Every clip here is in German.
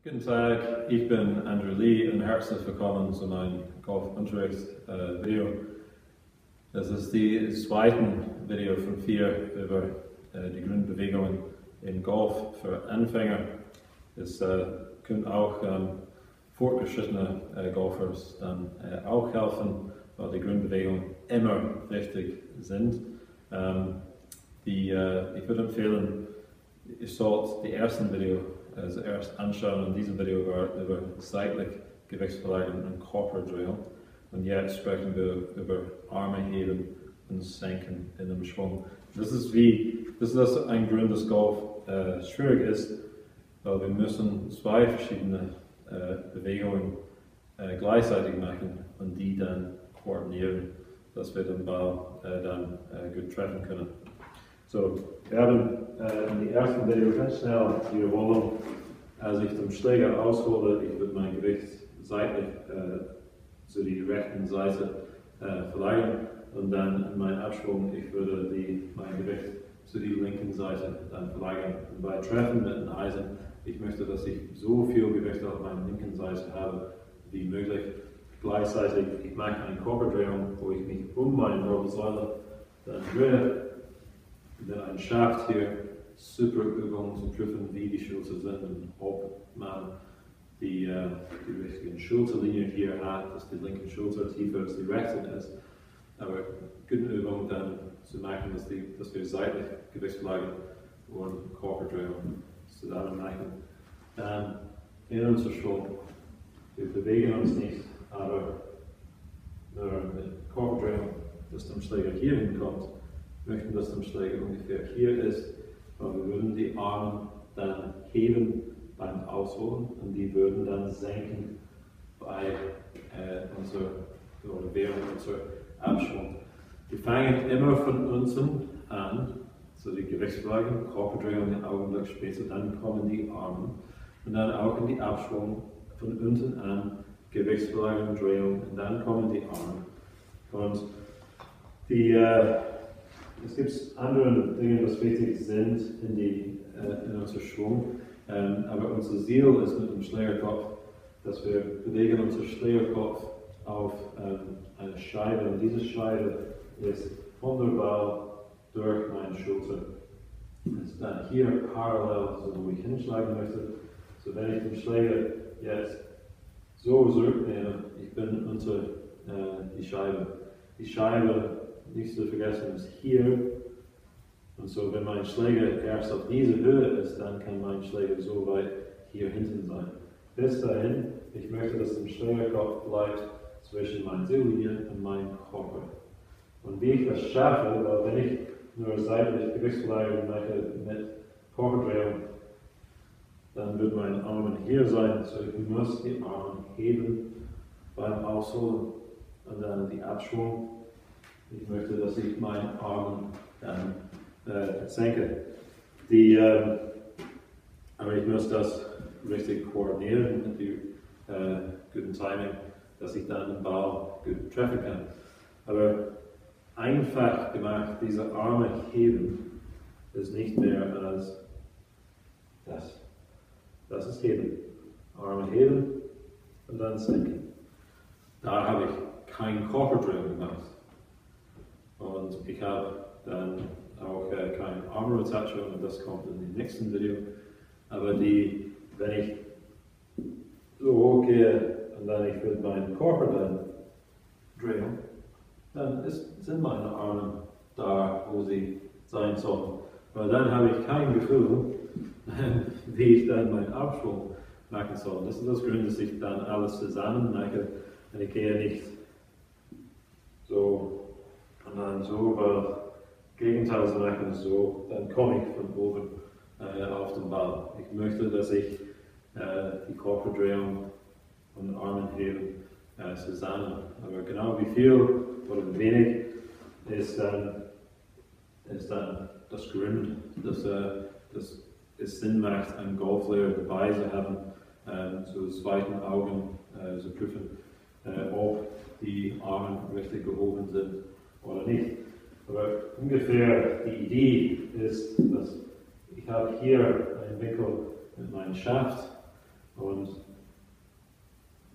Guten Tag, ich bin Andrew Lee und herzlich willkommen zu meinem Golfunterricht-Video. Das ist die zweite Video von 4 über die Grundbewegungen im Golf für Anfänger. Es können auch fortgeschrittene Golfers dann auch helfen, weil die Grundbewegungen immer wichtig sind. Ich würde empfehlen, ihr sollt die ersten Video erst anschauen. In diesem Video war über seitlich Gewichtsverlagerung und Körperdrill. Und jetzt sprechen wir über Arme heben und senken in einem Schwung. Das ist ein Grund, dass Golf schwierig ist, weil wir müssen 2 verschiedene Bewegungen gleichzeitig machen und die dann koordinieren, dass wir den Ball dann gut treffen können. So, wir haben in der ersten Video ganz schnell die Wiederholung. Als ich den Schläger aushole, ich würde mein Gewicht seitlich zu der rechten Seite verlagern und dann in meinen Abschwung, ich würde mein Gewicht zu der linken Seite dann verlagern. Und bei Treffen mit dem Eisen, ich möchte, dass ich so viel Gewicht auf meiner linken Seite habe wie möglich. Gleichzeitig, ich mache eine Körperdrehung, wo ich mich um meine Wirbelsäule dann drehe. Dann ein Schaft hier, super Übung zu prüfen, wie die Schulter sind und ob man die richtige Schulterlinie hier hat, dass die linke Schulter tiefer als die rechte ist. Aber gute Übung dann zu machen, dass wir seitlich Gewichtsverlagerung und Körperdrehung zusammen machen. Dann in unser Schwung. Wir bewegen uns nicht, aber nur mit Körperdrehung, dass der Schläger hier hinkommt. Wir möchten, dass der Schläger ungefähr hier ist, weil wir würden die Arme dann heben beim Ausholen und die würden dann senken bei während unserer Abschwung. Wir fangen immer von unten an, so die Gewichtsverlagerung, Körperdrehung einen Augenblick später, dann kommen die Arme und dann auch in die Abschwung von unten an, Gewichtsverlagerung, Drehung und dann kommen die Arme. Und es gibt andere Dinge, die wichtig sind in unserem Schwung, aber unser Ziel ist mit dem Schlägerkopf, dass wir bewegen unseren Schlägerkopf auf eine Scheibe und diese Scheibe ist von der Ball durch meine Schulter. Ist dann hier parallel, so wo ich hinschlagen möchte. So wenn ich den Schläger jetzt so zurücknehme, ich bin unter die Scheibe. Die Scheibe, nicht zu vergessen, ist hier. Und so, wenn mein Schläger erst auf dieser Höhe ist, dann kann mein Schläger so weit hier hinten sein. Bis dahin, ich möchte, dass der Schlägerkopf bleibt zwischen meiner Ziellinie und meinem Körper. Und wie ich das schaffe, weil wenn ich nur seitlich Gewichtsverlagerung mache mit Körperdrehung, dann wird mein Arm hier sein. So, ich muss die Arme heben beim Ausholen und dann die Abschwung. Ich möchte, dass ich meinen Arm dann senke. Aber ich muss das richtig koordinieren mit dem guten Timing, dass ich dann den Ball gut treffen kann. Aber einfach gemacht, diese Arme heben, ist nicht mehr als das. Das ist heben. Arme heben und dann senken. Da habe ich keinen Körperdrill gemacht. Und ich habe dann auch keine Armrotation und das kommt in dem nächsten Video. Aber wenn ich so hoch gehe und dann ich würde meinen Körper dann drehen, dann sind meine Arme da, wo sie sein sollen. Weil dann habe ich kein Gefühl, wie ich dann meinen Abschwung machen soll. Das ist das Grund, dass ich dann alles zusammen mache und ich gehe nicht so und dann so, weil Gegenteil zu machen ist so, dann komme ich von oben auf den Ball. Ich möchte, dass ich die Körperdrehung und Armen heben zusammen. Aber genau wie viel oder wenig ist dann das Grund, dass es Sinn macht, einen Golflehrer dabei zu haben, zu zweiten Augen zu prüfen, ob die Arme richtig gehoben sind oder nicht. Aber ungefähr die Idee ist, dass ich habe hier einen Winkel mit meinem Schaft und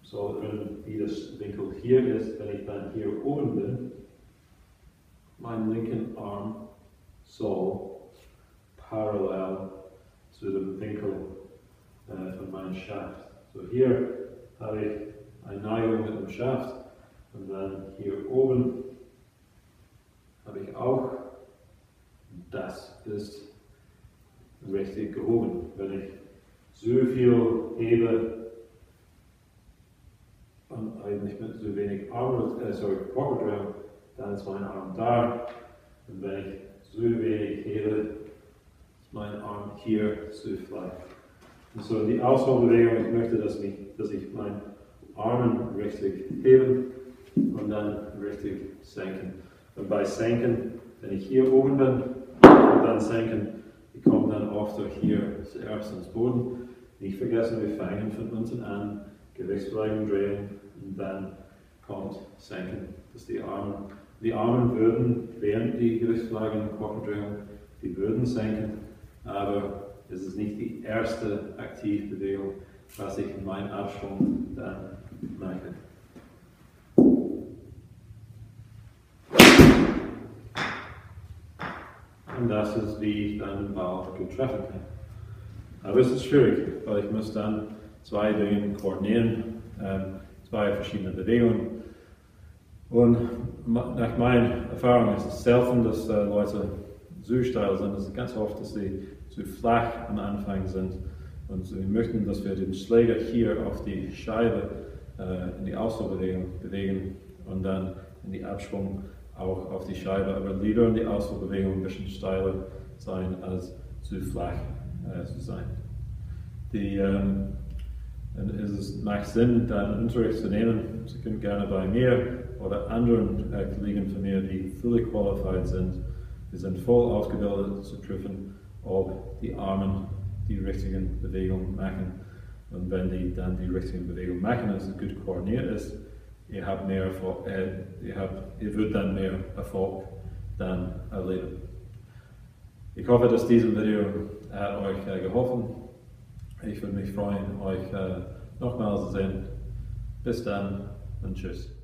soll erinnern, wie das Winkel hier ist, wenn ich dann hier oben bin. Mein linken Arm soll parallel zu dem Winkel von meinem Schaft. So hier habe ich eine Neigung mit dem Schaft und dann hier oben habe ich auch, das ist richtig gehoben. Wenn ich so viel hebe und eigentlich mit so wenig Körperdrehung, dann ist mein Arm da. Und wenn ich so wenig hebe, ist mein Arm hier so flach. Und so die Ausholbewegung, ich möchte, dass ich meinen Arm richtig heben und dann richtig senken. Und bei Senken, wenn ich hier oben bin und dann senken, ich komme dann oft durch hier zuerst ins Boden. Nicht vergessen, wir fangen von unten an, Gewichtsbewegung drehen und dann kommt Senken. Das die Arme würden während die Gewichtsbewegung und Körperdrehung, die würden senken, aber es ist nicht die erste Aktivbewegung, was ich in meinem Abschwung dann mache. Und das ist, wie ich dann den Ball gut treffen kann. Aber es ist schwierig, weil ich muss dann zwei Dinge koordinieren, zwei verschiedene Bewegungen. Und nach meiner Erfahrung ist es selten, dass Leute so steil sind. Es ist ganz oft, dass sie so flach am Anfang sind. Und sie möchten, dass wir den Schläger hier auf die Scheibe in die Ausholbewegung bewegen und dann in die Abschwung auch auf die Scheibe, aber lieber in die Ausholbewegung ein bisschen steiler sein, als zu flach zu sein. Es macht Sinn, dann Unterricht zu nehmen. Sie können gerne bei mir oder anderen Kollegen von mir, die völlig qualified sind. Wir sind voll ausgebildet zu prüfen, ob die Arme die richtigen Bewegungen machen. Und wenn die dann die richtigen Bewegungen machen, dass es gut koordiniert ist, ihr würdet dann mehr Erfolg dann erleben. Ich hoffe, dass dieses Video hat euch geholfen. Ich würde mich freuen, euch nochmals zu sehen. Bis dann und tschüss.